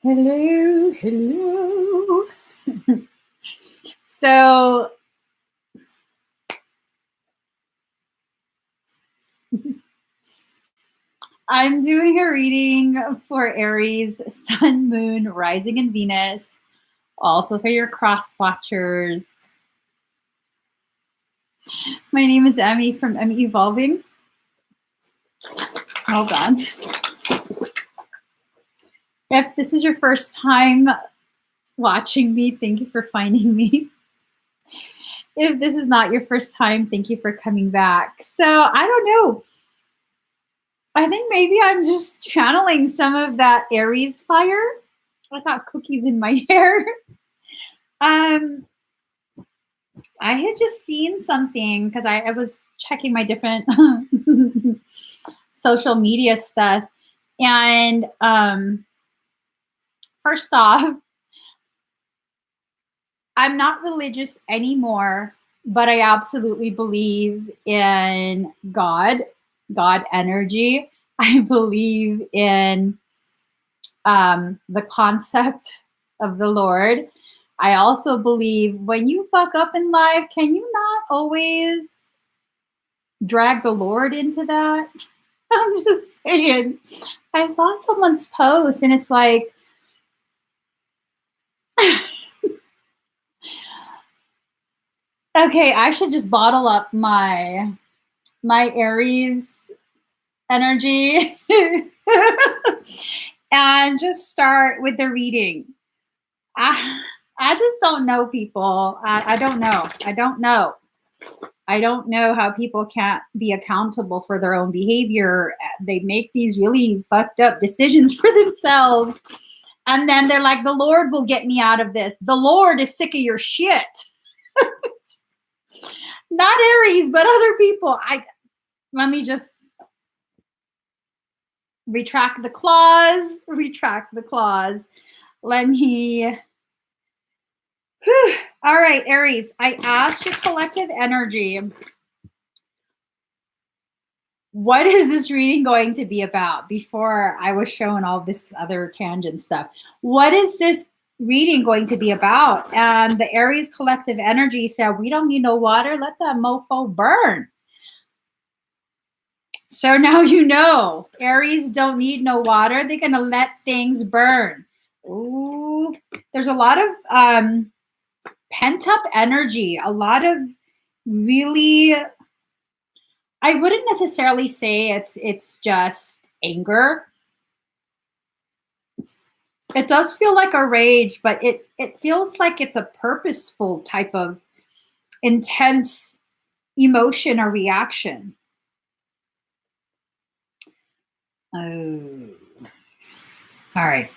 Hello, hello. So I'm doing a reading for Aries, Sun, Moon, Rising, and Venus. Also for your cross watchers. My name is Emmy from Emmy Evolving. Hold on. If this is your first time watching me, thank you for finding me. If this is not your first time, thank you for coming back. So I don't know. I think maybe I'm just channeling some of that Aries fire. I got cookies in my hair. I had just seen something because I was checking my different social media stuff. And first off, I'm not religious anymore, but I absolutely believe in God energy. I believe in the concept of the Lord. I also believe when you fuck up in life, can you not always drag the Lord into that? I'm just saying. I saw someone's post and it's like, okay, I should just bottle up my Aries energy and just start with the reading. I just don't know people. I don't know. I don't know how people can't be accountable for their own behavior. They make these really fucked up decisions for themselves. And then they're like, the Lord will get me out of this. The Lord is sick of your shit. Not Aries, but other people. Let me just retract the clause. Let me. All right, Aries, I asked your collective energy, what is this reading going to be about? Before I was showing all this other tangent stuff. What is this reading going to be about? And the Aries collective energy said, we don't need no water. Let that mofo burn. So now you know, Aries don't need no water. They're going to let things burn. Ooh, there's a lot of pent-up energy, a lot of really, I wouldn't necessarily say it's just anger. It does feel like a rage, but it feels like it's a purposeful type of intense emotion or reaction. Oh, all right.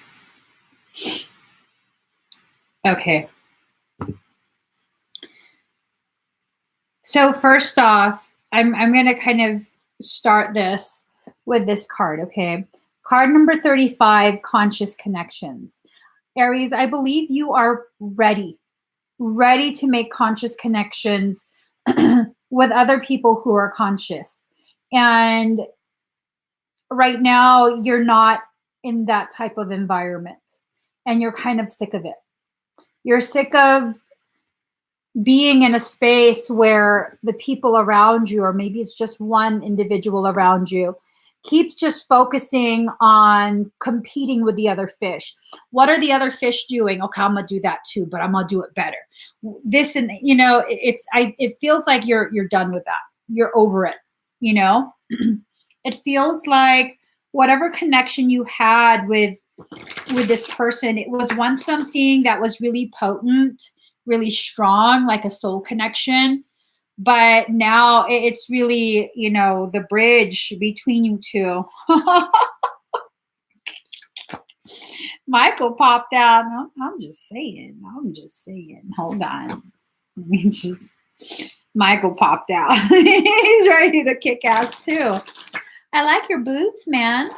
Okay. So first off, I'm going to kind of start this with this card, okay? Card number 35, Conscious Connections. Aries, I believe you are ready to make conscious connections with other people who are conscious. And right now, you're not in that type of environment, and you're kind of sick of it. You're sick of being in a space where the people around you, or maybe it's just one individual around you, keeps just focusing on competing with the other fish. What are the other fish doing? Okay, I'm gonna do that too, but I'm gonna do it better. This, and you know, it feels like you're done with that. You're over it. You know, it feels like whatever connection you had with this person, it was once something that was really potent, really strong, like a soul connection. But now it's really, you know, the bridge between you two. Michael popped out. I'm just saying. Hold on. Michael popped out. He's ready to kick ass too. I like your boots, man.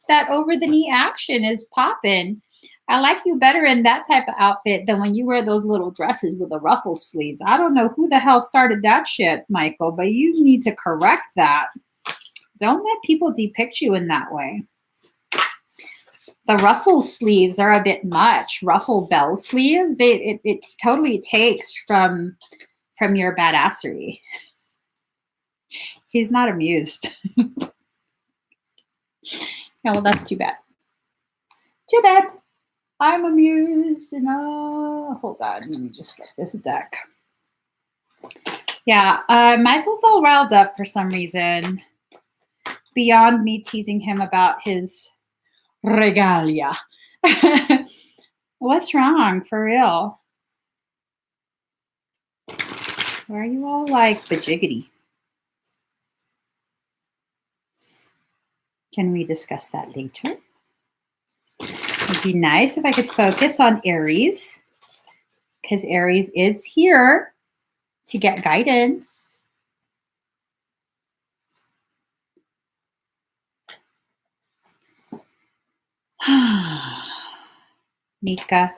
That over the knee action is popping. I like you better in that type of outfit than when you wear those little dresses with the ruffle sleeves. I don't know who the hell started that shit, Michael, but you need to correct that. Don't let people depict you in that way. The ruffle sleeves are a bit much. Ruffle bell sleeves, it totally takes from your badassery. He's not amused. Yeah, well, that's too bad. Too bad. I'm amused. And hold on, let me just get this deck. Yeah, Michael's all riled up for some reason. Beyond me teasing him about his regalia. What's wrong, for real? Why are you all like bajiggity? Can we discuss that later? It'd be nice if I could focus on Aries, because Aries is here to get guidance. Mika,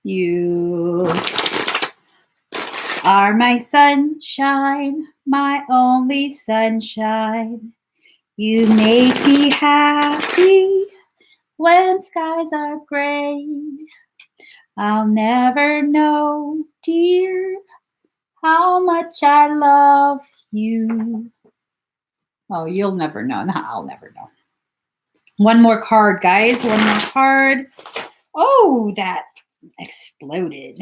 you are my sunshine, my only sunshine. You make me happy when skies are gray. I'll never know, dear, how much I love you. Oh, you'll never know. No, I'll never know. One more card, guys. One more card. Oh, that exploded.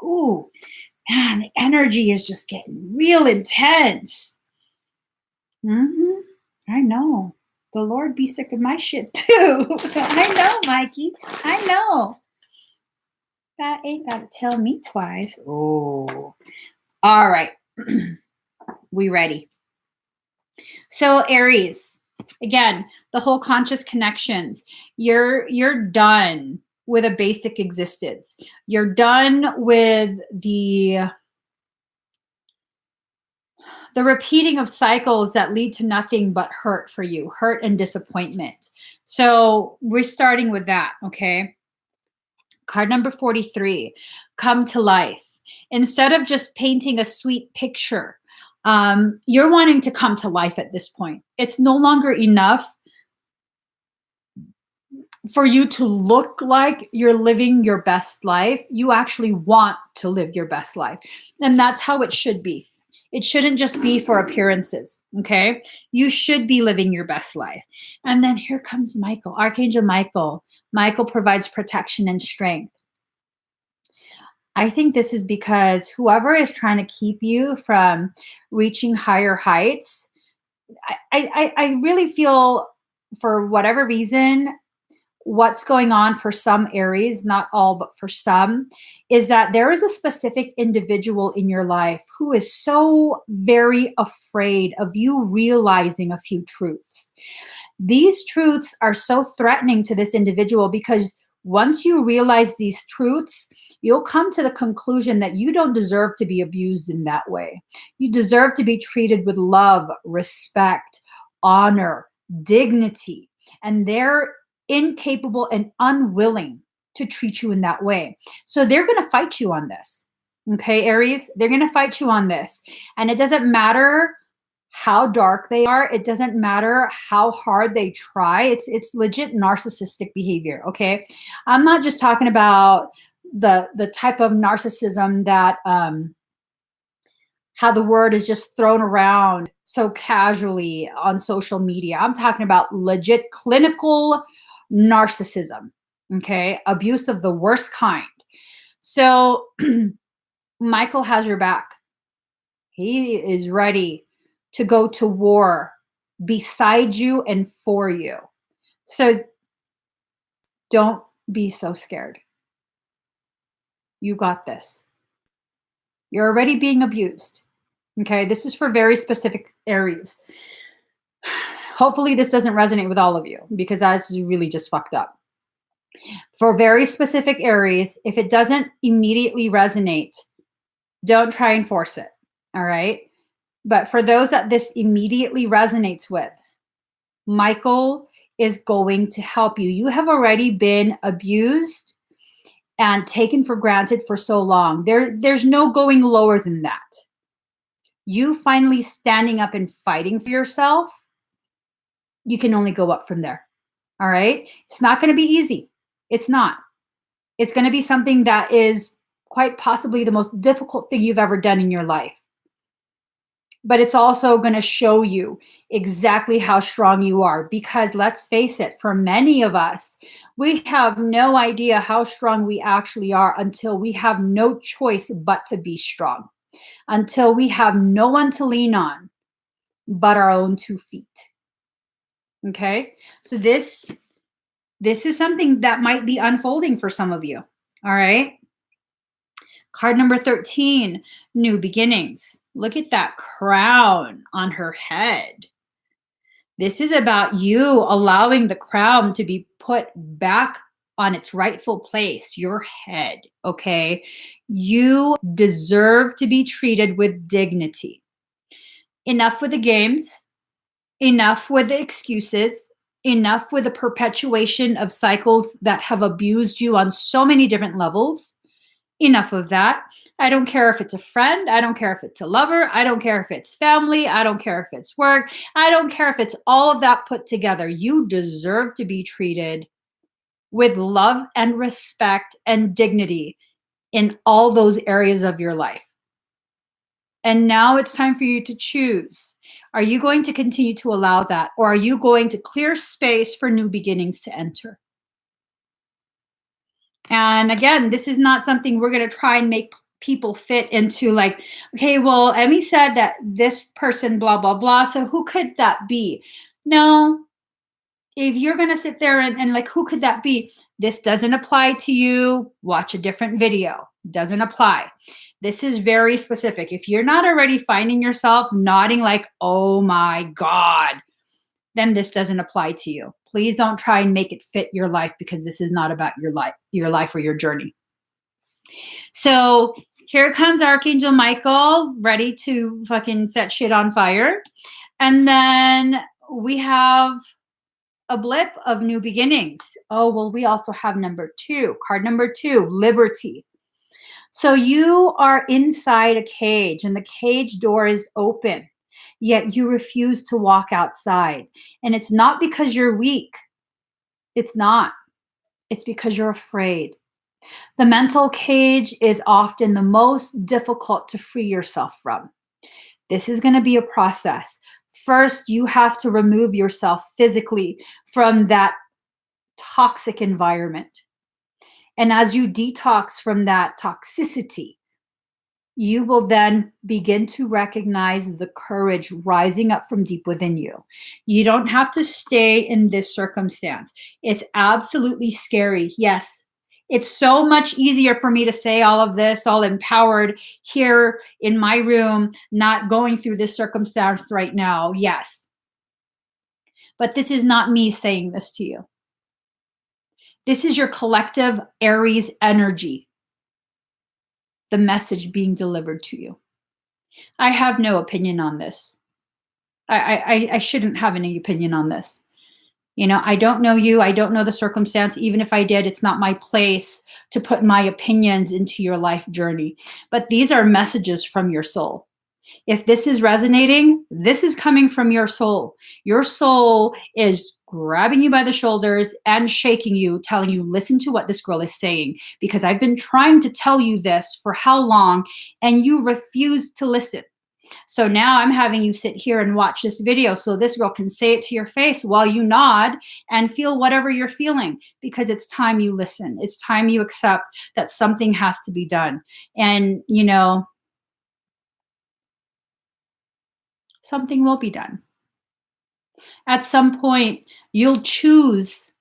Ooh, man, the energy is just getting real intense. I know. The Lord be sick of my shit too. I know, Mikey. I know. That ain't got to tell me twice. Oh, all right. We ready. So Aries, again, the whole conscious connections. You're done with a basic existence. You're done with the repeating of cycles that lead to nothing but hurt for you, hurt and disappointment. So we're starting with that, okay? Card number 43, come to life. Instead of just painting a sweet picture, you're wanting to come to life at this point. It's no longer enough for you to look like you're living your best life. You actually want to live your best life. And that's how it should be. It shouldn't just be for appearances, okay? You should be living your best life. And then here comes Michael, Archangel Michael. Michael provides protection and strength. I think this is because whoever is trying to keep you from reaching higher heights, I really feel for whatever reason, what's going on for some Aries, not all, but for some, is that there is a specific individual in your life who is so very afraid of you realizing a few truths. These truths are so threatening to this individual because once you realize these truths, you'll come to the conclusion that you don't deserve to be abused in that way. You deserve to be treated with love, respect, honor, dignity, and they're incapable and unwilling to treat you in that way. So they're going to fight you on this. Okay, Aries, they're going to fight you on this. And it doesn't matter how dark they are. It doesn't matter how hard they try. It's legit narcissistic behavior, okay? I'm not just talking about the type of narcissism that how the word is just thrown around so casually on social media. I'm talking about legit clinical narcissism, okay? Abuse of the worst kind. So Michael has your back. He is ready to go to war beside you and for you. So don't be so scared. You got this. You're already being abused. Okay, this is for very specific Aries. Hopefully this doesn't resonate with all of you because that's really just fucked up. For very specific Aries, if it doesn't immediately resonate, don't try and force it. All right. But for those that this immediately resonates with, Michael is going to help you. You have already been abused and taken for granted for so long. There's no going lower than that. You finally standing up and fighting for yourself, you can only go up from there. All right. It's not going to be easy. It's not. It's going to be something that is quite possibly the most difficult thing you've ever done in your life. But it's also going to show you exactly how strong you are, because let's face it, for many of us, we have no idea how strong we actually are until we have no choice but to be strong, until we have no one to lean on but our own 2 feet. Okay? So this is something that might be unfolding for some of you. All right? Card number 13, new beginnings. Look at that crown on her head. This is about you allowing the crown to be put back on its rightful place, your head, okay? You deserve to be treated with dignity. Enough with the games, enough with the excuses, enough with the perpetuation of cycles that have abused you on so many different levels. Enough of that. I don't care if it's a friend. I don't care if it's a lover. I don't care if it's family. I don't care if it's work. I don't care if it's all of that put together. You deserve to be treated with love and respect and dignity in all those areas of your life. And now it's time for you to choose. Are you going to continue to allow that, or are you going to clear space for new beginnings to enter? And again, this is not something we're going to try and make people fit into, like, okay, well, Emmy said that this person, blah, blah, blah. So who could that be? No, if you're going to sit there and like, who could that be? This doesn't apply to you. Watch a different video. Doesn't apply. This is very specific. If you're not already finding yourself nodding like, oh my God, then this doesn't apply to you. Please don't try and make it fit your life, because this is not about your life or your journey. So here comes Archangel Michael, ready to fucking set shit on fire. And then we have a blip of new beginnings. Oh, well, we also have number 2, card number 2, liberty. So you are inside a cage and the cage door is open, yet you refuse to walk outside. And it's not because you're weak. It's not. It's because you're afraid. The mental cage is often the most difficult to free yourself from. This is going to be a process. First, you have to remove yourself physically from that toxic environment. And as you detox from that toxicity, you will then begin to recognize the courage rising up from deep within you. You don't have to stay in this circumstance. It's absolutely scary. Yes. It's so much easier for me to say all of this, all empowered here in my room, not going through this circumstance right now. Yes. But this is not me saying this to you. This is your collective Aries energy, the message being delivered to you. I have no opinion on this. I shouldn't have any opinion on this. You know, I don't know you. I don't know the circumstance. Even if I did, it's not my place to put my opinions into your life journey. But these are messages from your soul. If this is resonating, this is coming from your soul. Your soul is grabbing you by the shoulders and shaking you, telling you, listen to what this girl is saying, because I've been trying to tell you this for how long, and you refuse to listen. So now I'm having you sit here and watch this video so this girl can say it to your face while you nod and feel whatever you're feeling, because it's time you listen. It's time you accept that something has to be done. And, you know, something will be done. At some point, you'll choose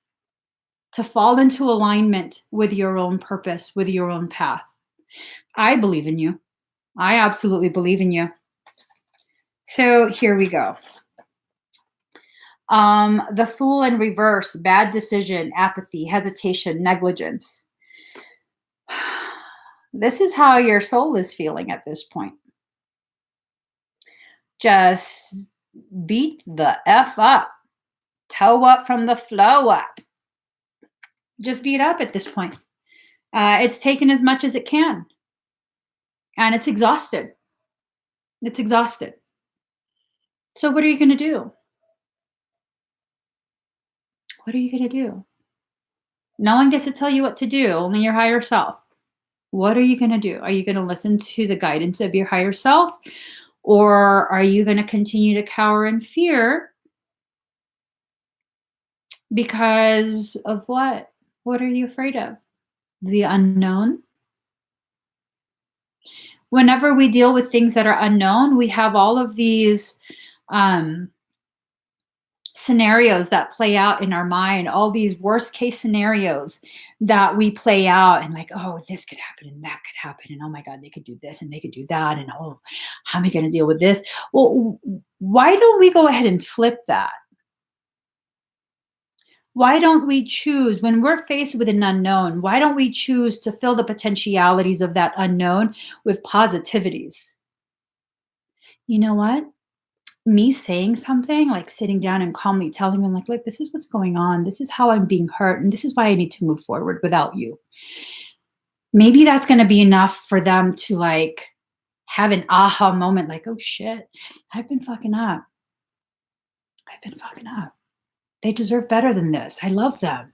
to fall into alignment with your own purpose, with your own path. I believe in you. I absolutely believe in you. So here we go. The Fool in reverse, bad decision, apathy, hesitation, negligence. This is how your soul is feeling at this point. Just beat the F up. Toe up from the flow up. Just beat up at this point. It's taken as much as it can. And it's exhausted. It's exhausted. So what are you going to do? What are you going to do? No one gets to tell you what to do, only your higher self. What are you going to do? Are you going to listen to the guidance of your higher self? Or are you going to continue to cower in fear because of what? What are you afraid of? The unknown? Whenever we deal with things that are unknown, we have all of these scenarios that play out in our mind, all these worst case scenarios that we play out, and like, oh, this could happen and that could happen, and oh my God, they could do this and they could do that, and oh, how am I going to deal with this? Well, why don't we go ahead and flip that? Why don't we choose, when we're faced with an unknown, why don't we choose to fill the potentialities of that unknown with positivities? You know what? Me saying something, like sitting down and calmly telling them, like, look, this is what's going on. This is how I'm being hurt. And this is why I need to move forward without you. Maybe that's going to be enough for them to like have an aha moment, like, oh shit, I've been fucking up. I've been fucking up. They deserve better than this. I love them.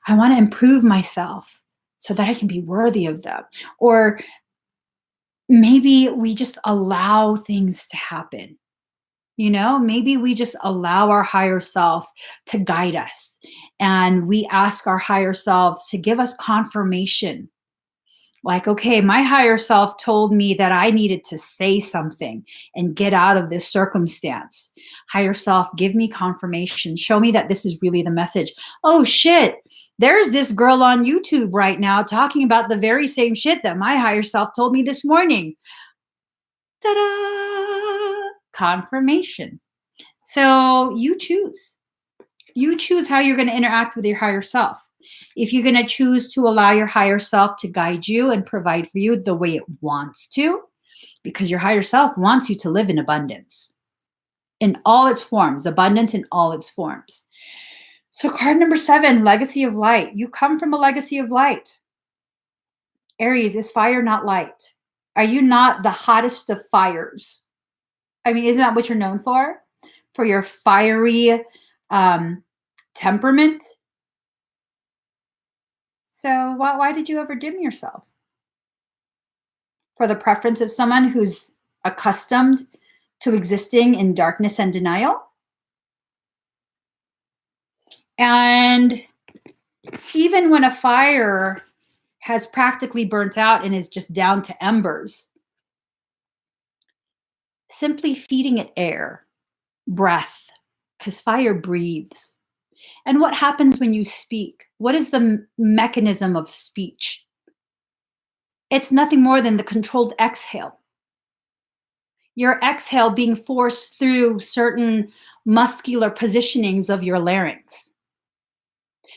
I want to improve myself so that I can be worthy of them. Or maybe we just allow things to happen. You know, maybe we just allow our higher self to guide us, and we ask our higher selves to give us confirmation. Like, okay, my higher self told me that I needed to say something and get out of this circumstance. Higher self, give me confirmation. Show me that this is really the message. Oh shit, there's this girl on YouTube right now talking about the very same shit that my higher self told me this morning. Ta-da! Confirmation. So you choose. You choose how you're going to interact with your higher self. If you're going to choose to allow your higher self to guide you and provide for you the way it wants to, because your higher self wants you to live in abundance in all its forms, abundance in all its forms. So card number 7, legacy of light. You come from a legacy of light. Aries, is fire not light? Are you not the hottest of fires? I mean, isn't that what you're known for? For your fiery temperament? So why did you ever dim yourself? For the preference of someone who's accustomed to existing in darkness and denial? And even when a fire has practically burnt out and is just down to embers, simply feeding it air, breath, because fire breathes. And what happens when you speak? What is the mechanism of speech? It's nothing more than the controlled exhale. Your exhale being forced through certain muscular positionings of your larynx.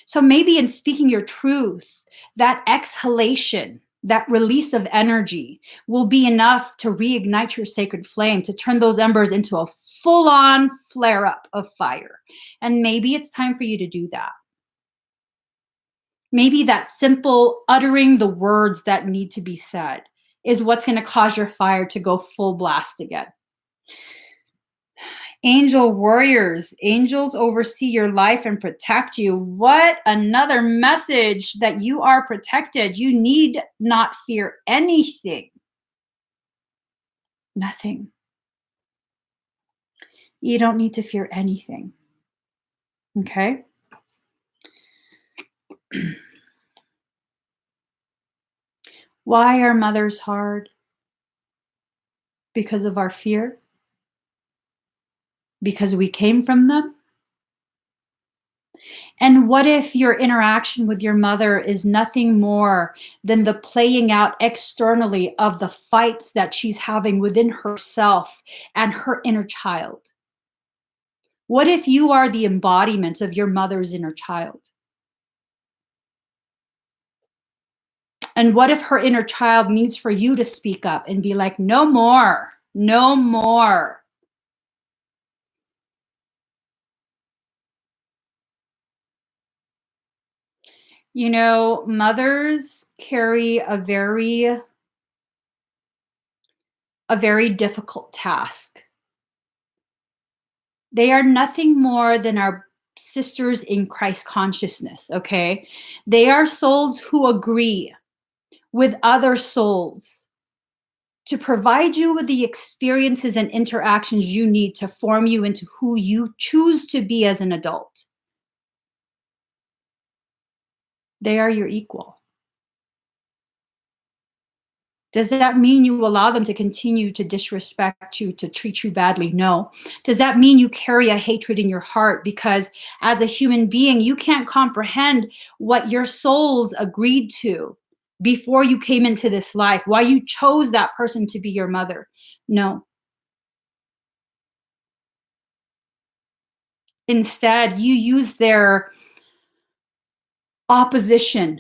So maybe in speaking your truth, that exhalation, that release of energy will be enough to reignite your sacred flame, to turn those embers into a full-on flare-up of fire. And maybe it's time for you to do that. Maybe that simple uttering the words that need to be said is what's going to cause your fire to go full blast again. Angel warriors, angels oversee your life and protect you. What another message that you are protected. You need not fear anything. Nothing. You don't need to fear anything. Okay? Why are mothers hard? Because of our fear? Because we came from them? And what if your interaction with your mother is nothing more than the playing out externally of the fights that she's having within herself and her inner child? What if you are the embodiment of your mother's inner child? And what if her inner child needs for you to speak up and be like, no more, no more? You know, mothers carry a very difficult task. They are nothing more than our sisters in Christ consciousness, okay? They are souls who agree with other souls to provide you with the experiences and interactions you need to form you into who you choose to be as an adult. They are your equal. Does that mean you allow them to continue to disrespect you, to treat you badly? No. Does that mean you carry a hatred in your heart because as a human being, you can't comprehend what your souls agreed to before you came into this life, why you chose that person to be your mother? No. Instead, you use their opposition,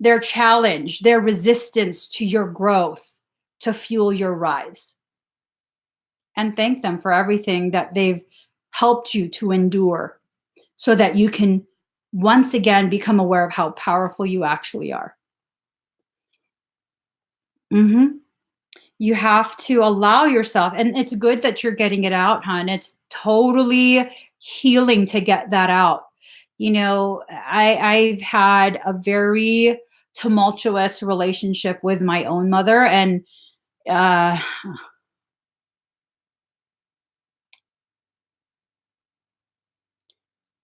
their challenge, their resistance to your growth to fuel your rise. And thank them for everything that they've helped you to endure so that you can once again become aware of how powerful you actually are. You have to allow yourself, and it's good that you're getting it out, hon. It's totally healing to get that out. You know, I've had a very tumultuous relationship with my own mother, and uh,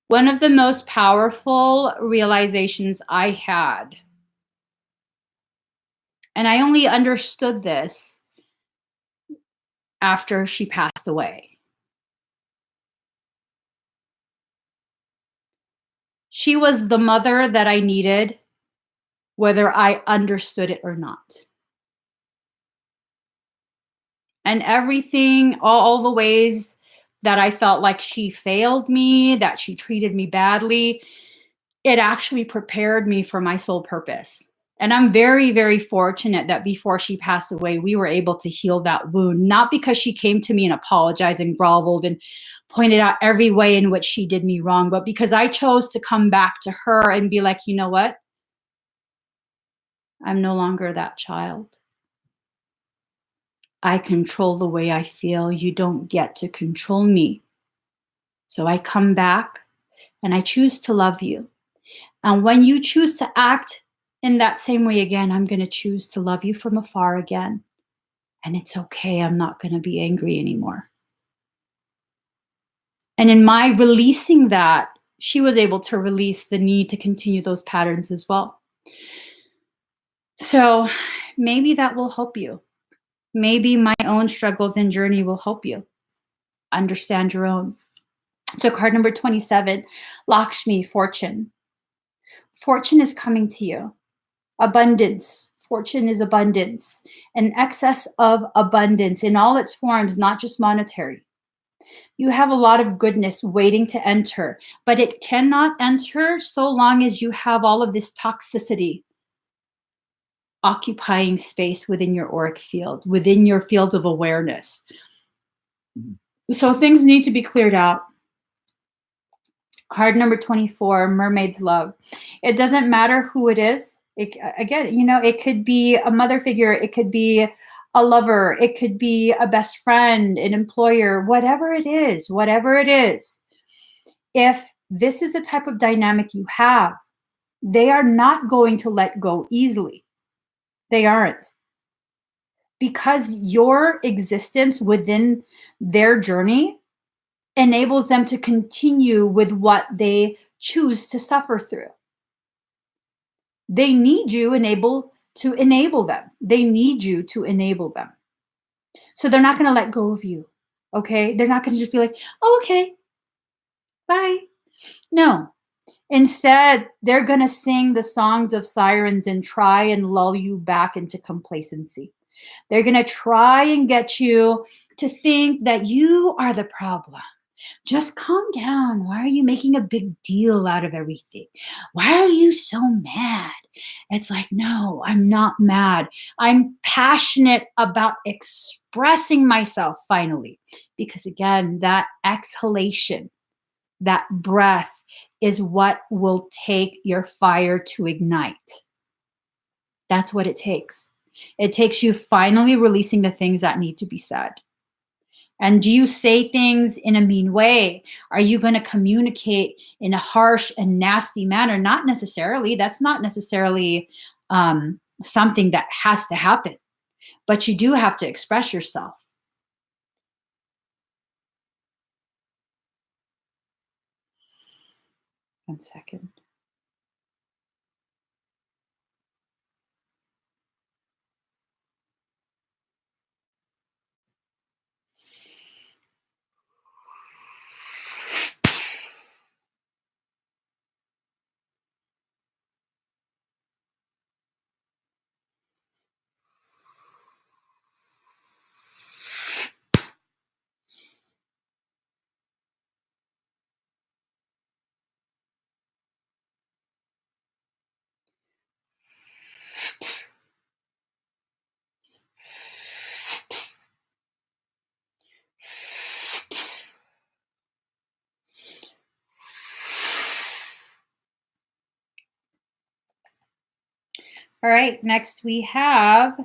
one of the most powerful realizations I had, and I only understood this after she passed away. She was the mother that I needed, whether I understood it or not. And everything, all the ways that I felt like she failed me, that she treated me badly, it actually prepared me for my soul purpose. And I'm very, very fortunate that before she passed away, we were able to heal that wound, not because she came to me and apologized and groveled and pointed out every way in which she did me wrong, but because I chose to come back to her and be like, you know what? I'm no longer that child. I control the way I feel. You don't get to control me. So I come back and I choose to love you. And when you choose to act in that same way again, I'm going to choose to love you from afar again. And it's okay. I'm not going to be angry anymore. And in my releasing that, she was able to release the need to continue those patterns as well. So maybe that will help you. Maybe my own struggles and journey will help you understand your own. So card number 27, Lakshmi, fortune. Fortune is coming to you. Abundance. Fortune is abundance. An excess of abundance in all its forms, not just monetary. You have a lot of goodness waiting to enter, but it cannot enter so long as you have all of this toxicity occupying space within your auric field, within your field of awareness. So things need to be cleared out. Card number 24, Mermaid's Love. It doesn't matter who it is. Again, you know, it could be a mother figure. It could be a lover. It could be a best friend, an employer, whatever it is, whatever it is. If this is the type of dynamic you have, they are not going to let go easily. They aren't. Because your existence within their journey enables them to continue with what they choose to suffer through. They need you to enable them. They need you to enable them. So they're not going to let go of you. Okay? They're not going to just be like, oh, okay, bye. No. Instead, they're going to sing the songs of sirens and try and lull you back into complacency. They're going to try and get you to think that you are the problem. Just calm down. Why are you making a big deal out of everything? Why are you so mad? It's like, no, I'm not mad. I'm passionate about expressing myself finally. Because again, that exhalation, that breath is what will take your fire to ignite. That's what it takes. It takes you finally releasing the things that need to be said. And do you say things in a mean way? Are you going to communicate in a harsh and nasty manner? Not necessarily. That's not necessarily something that has to happen, but you do have to express yourself. One second. All right, next we have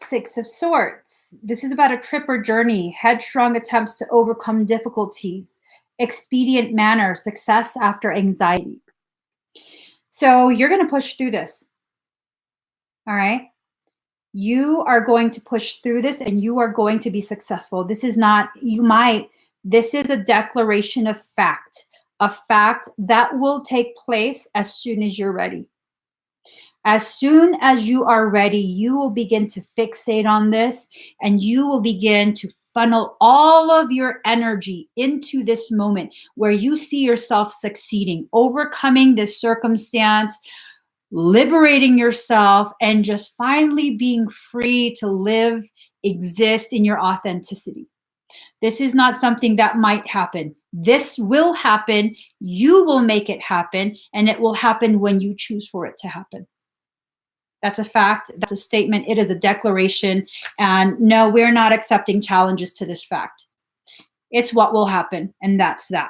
Six of Swords. This is about a trip or journey, headstrong attempts to overcome difficulties, expedient manner, success after anxiety. So you're going to push through this. All right. You are going to push through this and you are going to be successful. This is not, this is a declaration of fact, a fact that will take place as soon as you're ready. As soon as you are ready, you will begin to fixate on this and you will begin to funnel all of your energy into this moment where you see yourself succeeding, overcoming this circumstance, liberating yourself, and just finally being free to live, exist in your authenticity. This is not something that might happen. This will happen. You will make it happen, and it will happen when you choose for it to happen. That's a fact. That's a statement. It is a declaration. And no, we're not accepting challenges to this fact. It's what will happen, and that's that.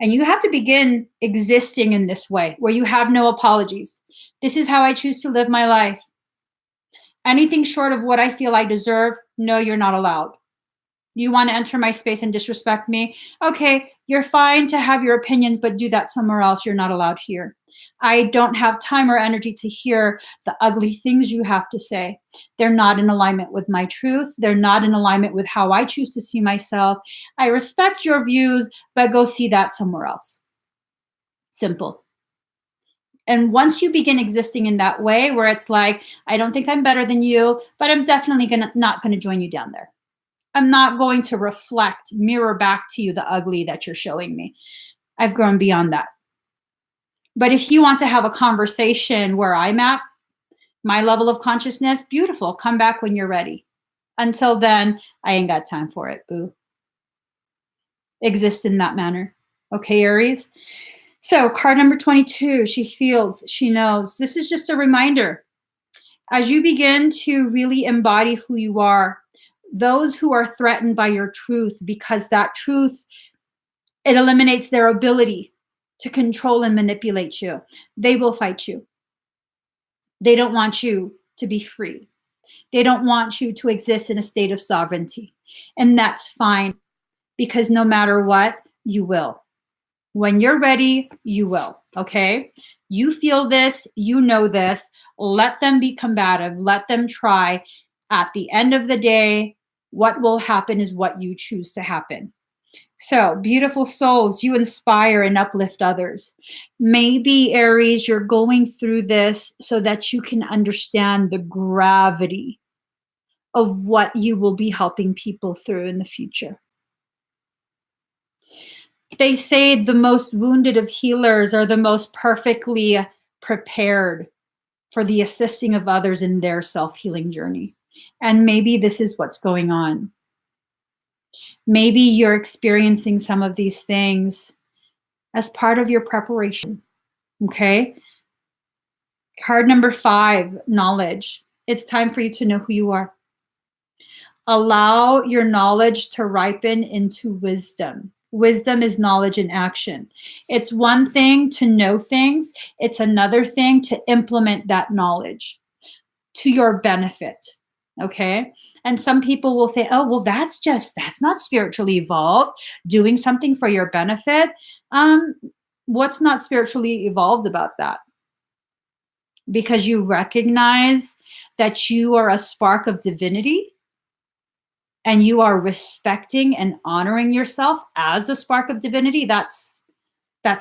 And you have to begin existing in this way where you have no apologies. This is how I choose to live my life. Anything short of what I feel I deserve, no, you're not allowed. You want to enter my space and disrespect me? Okay, you're fine to have your opinions, but do that somewhere else. You're not allowed here. I don't have time or energy to hear the ugly things you have to say. They're not in alignment with my truth. They're not in alignment with how I choose to see myself. I respect your views, but go see that somewhere else. Simple. And once you begin existing in that way, where it's like, I don't think I'm better than you, but I'm definitely not going to join you down there. I'm not going to mirror back to you the ugly that you're showing me. I've grown beyond that. But if you want to have a conversation where I'm at, my level of consciousness, beautiful. Come back when you're ready. Until then, I ain't got time for it, boo. Exist in that manner. Okay, Aries? So card number 22, she feels, she knows. This is just a reminder. As you begin to really embody who you are, those who are threatened by your truth, because that truth, it eliminates their ability to control and manipulate you, they will fight you. They don't want you to be free. They don't want you to exist in a state of sovereignty. And that's fine, because no matter what, you will. When you're ready, you will, okay? You feel this, you know this. Let them be combative. Let them try. At the end of the day, what will happen is what you choose to happen. So, beautiful souls, you inspire and uplift others. Maybe, Aries, you're going through this so that you can understand the gravity of what you will be helping people through in the future. They say the most wounded of healers are the most perfectly prepared for the assisting of others in their self-healing journey. And maybe this is what's going on. Maybe you're experiencing some of these things as part of your preparation, okay? Card number 5, knowledge. It's time for you to know who you are. Allow your knowledge to ripen into wisdom. Wisdom is knowledge in action. It's one thing to know things. It's another thing to implement that knowledge to your benefit. Okay. And some people will say, oh, well, that's not spiritually evolved, doing something for your benefit. Um, what's not spiritually evolved about that? Because you recognize that you are a spark of divinity and you are respecting and honoring yourself as a spark of divinity. That's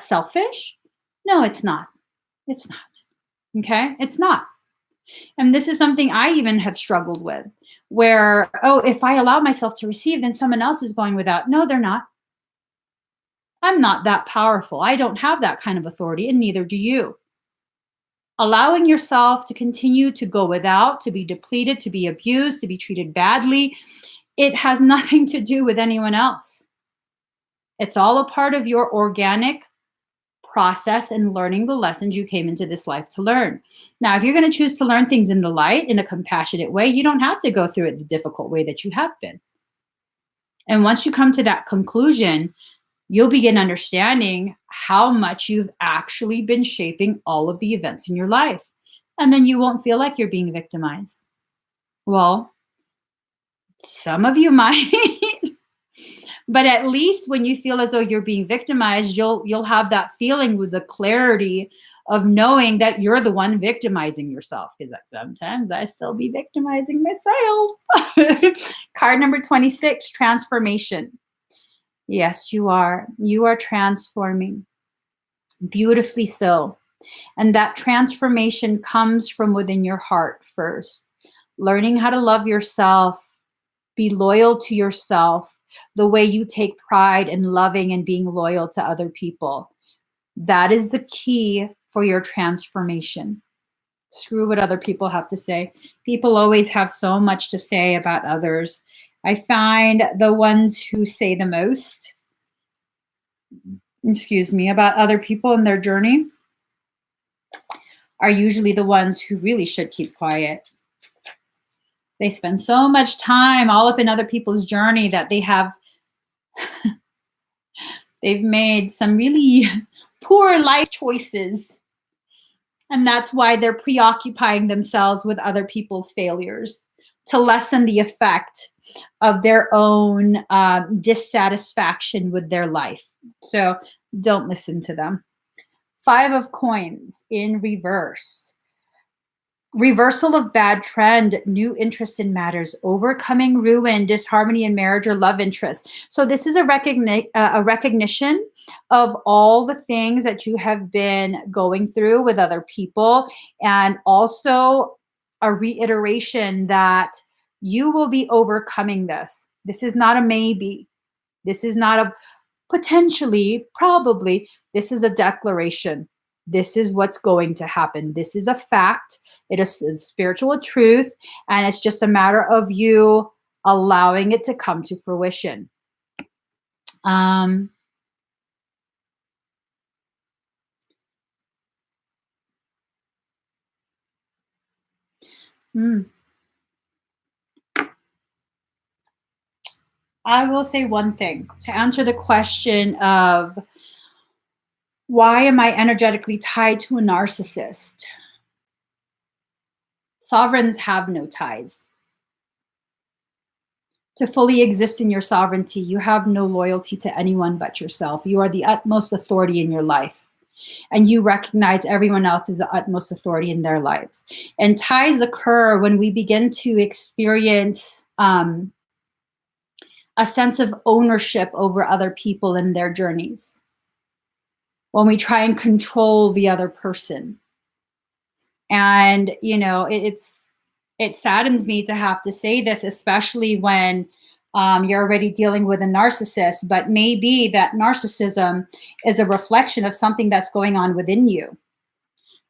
selfish? No, it's not. It's not. Okay? It's not. And this is something I even have struggled with, where, oh, if I allow myself to receive, then someone else is going without. No, they're not. I'm not that powerful. I don't have that kind of authority, and neither do you. Allowing yourself to continue to go without, to be depleted, to be abused, to be treated badly, it has nothing to do with anyone else. It's all a part of your organic process and learning the lessons you came into this life to learn. Now, if you're going to choose to learn things in the light, in a compassionate way, you don't have to go through it the difficult way that you have been. And once you come to that conclusion, you'll begin understanding how much you've actually been shaping all of the events in your life. And then you won't feel like you're being victimized. Well, some of you might. But at least when you feel as though you're being victimized, you'll have that feeling with the clarity of knowing that you're the one victimizing yourself. Because sometimes I still be victimizing myself. Card number 26, transformation. Yes, you are. You are transforming. Beautifully so. And that transformation comes from within your heart first. Learning how to love yourself, be loyal to yourself, the way you take pride in loving and being loyal to other people. That is the key for your transformation. Screw what other people have to say. People always have so much to say about others. I find the ones who say the most, about other people and their journey are usually the ones who really should keep quiet. They spend so much time all up in other people's journey that they've made some really poor life choices. And that's why they're preoccupying themselves with other people's failures to lessen the effect of their own dissatisfaction with their life. So don't listen to them. 5 of coins in reverse. Reversal of bad trend, new interest in matters, overcoming ruin, disharmony in marriage or love interest. So this is a recognition of all the things that you have been going through with other people, and also a reiteration that you will be overcoming this. This is not a maybe. This is not a potentially, probably. This is a declaration. This is what's going to happen. This is a fact. It is a spiritual truth, and it's just a matter of you allowing it to come to fruition. I will say one thing to answer the question of why am I energetically tied to a narcissist? Sovereigns have no ties. To fully exist in your sovereignty, you have no loyalty to anyone but yourself. You are the utmost authority in your life, and you recognize everyone else is the utmost authority in their lives. And ties occur when we begin to experience a sense of ownership over other people and their journeys, when we try and control the other person. And, it saddens me to have to say this, especially when you're already dealing with a narcissist, but maybe that narcissism is a reflection of something that's going on within you.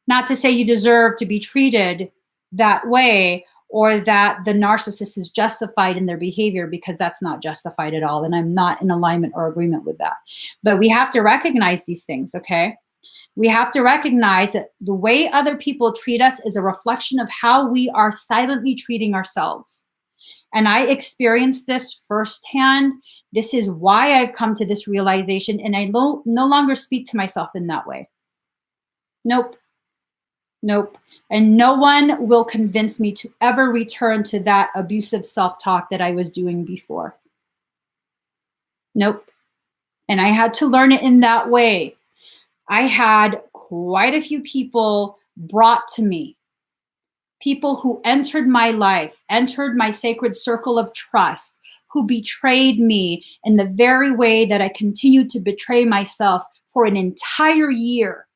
Not to say you deserve to be treated that way, or that the narcissist is justified in their behavior, because that's not justified at all. And I'm not in alignment or agreement with that. But we have to recognize these things, okay? We have to recognize that the way other people treat us is a reflection of how we are silently treating ourselves. And I experienced this firsthand. This is why I've come to this realization, and I no longer speak to myself in that way. Nope. And no one will convince me to ever return to that abusive self-talk that I was doing before. Nope. And I had to learn it in that way. I had quite a few people brought to me, people who entered my life, entered my sacred circle of trust, who betrayed me in the very way that I continued to betray myself for an entire year,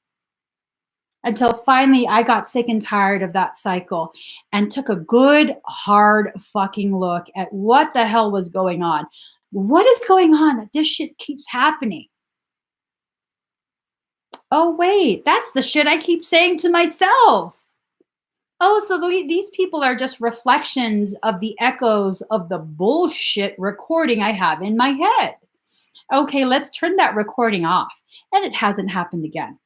until finally I got sick and tired of that cycle and took a good, hard fucking look at what the hell was going on. What is going on that this shit keeps happening? Oh, wait, that's the shit I keep saying to myself. Oh, so these people are just reflections of the echoes of the bullshit recording I have in my head. Okay, let's turn that recording off. And it hasn't happened again.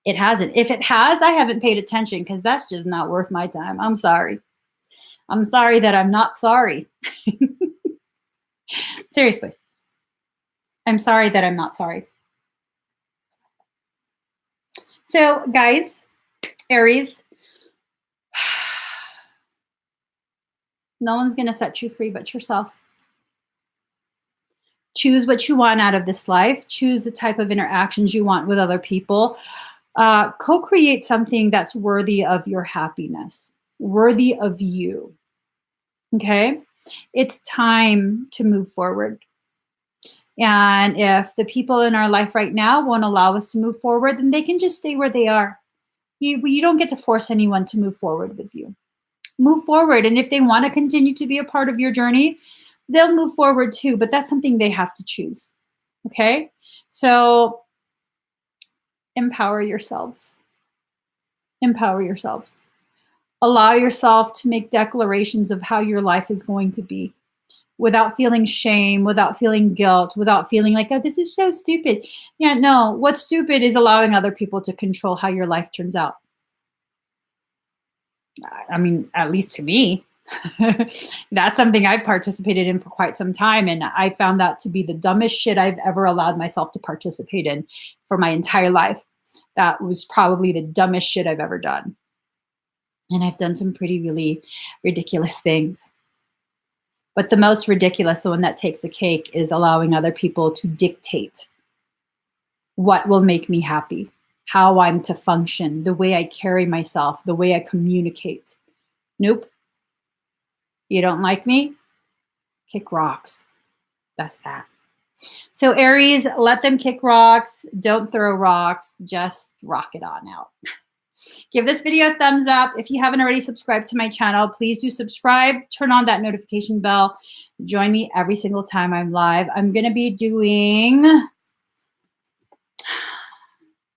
It hasn't. If it has, I haven't paid attention because that's just not worth my time. I'm sorry. I'm sorry that I'm not sorry. Seriously. I'm sorry that I'm not sorry. So, guys, Aries, no one's going to set you free but yourself. Choose what you want out of this life. Choose the type of interactions you want with other people. Co-create something that's worthy of your happiness, worthy of you. Okay? It's time to move forward. And if the people in our life right now won't allow us to move forward, then they can just stay where they are. You don't get to force anyone to move forward with you. Move forward. And if they want to continue to be a part of your journey, they'll move forward too, but that's something they have to choose. Okay? So empower yourselves. Empower yourselves. Allow yourself to make declarations of how your life is going to be without feeling shame, without feeling guilt, without feeling like, oh, this is so stupid. Yeah, no, what's stupid is allowing other people to control how your life turns out. I mean, at least to me, that's something I've participated in for quite some time. And I found that to be the dumbest shit I've ever allowed myself to participate in for my entire life. That was probably the dumbest shit I've ever done. And I've done some pretty really ridiculous things. But the most ridiculous, the one that takes the cake, is allowing other people to dictate what will make me happy, how I'm to function, the way I carry myself, the way I communicate. Nope. You don't like me? Kick rocks. That's that. So Aries, let them kick rocks. Don't throw rocks. Just rock it on out. Give this video a thumbs up. If you haven't already subscribed to my channel, please do subscribe. Turn on that notification bell. Join me every single time I'm live. I'm going to be doing...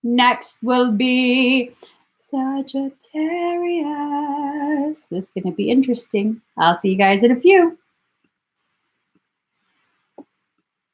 Next will be Sagittarius. This is going to be interesting. I'll see you guys in a few.